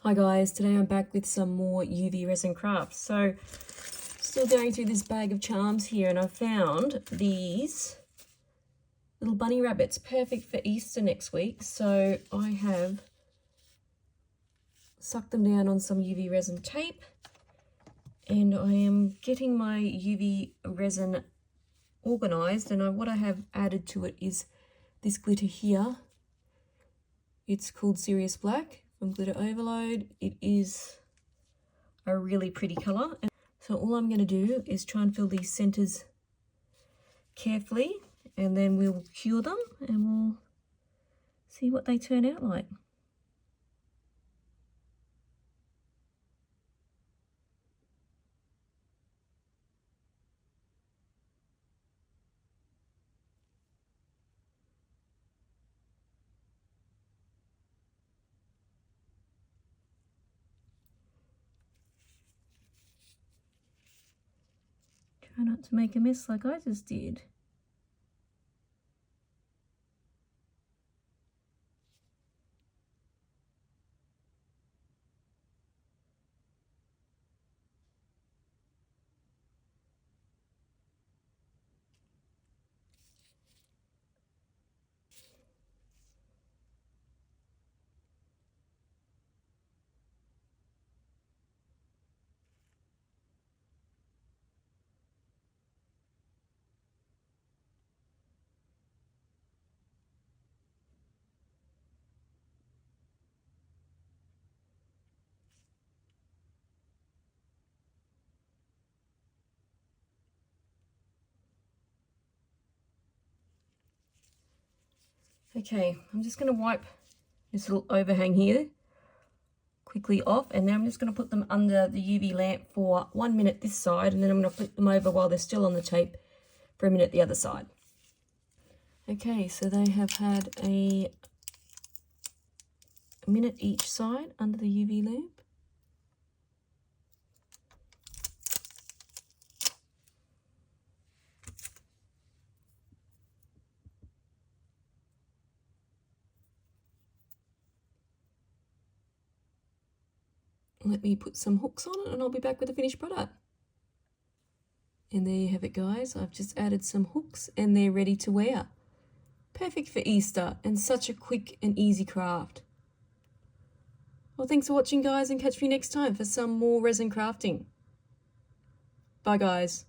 Hi guys, today I'm back with some more UV resin crafts. So still going through this bag of charms here, and I found these little bunny rabbits, perfect for Easter next week. So I have sucked them down on some UV resin tape, and I am getting my UV resin organized, and what I have added to it is this glitter here. It's called Sirius Black from Glitter Overload. It is a really pretty color. And so all I'm going to do is try and fill these centers carefully, and then we'll cure them and we'll see what they turn out like. Try not to make a mess like I just did. Okay, I'm just going to wipe this little overhang here quickly off, and now I'm just going to put them under the UV lamp for 1 minute this side, and then I'm going to flip them over while they're still on the tape for a minute the other side. Okay, so they have had a minute each side under the UV lamp. Let me put some hooks on it and I'll be back with the finished product. And there you have it, guys. I've just added some hooks and they're ready to wear. Perfect for Easter and such a quick and easy craft. Well, thanks for watching, guys, and catch me next time for some more resin crafting. Bye, guys.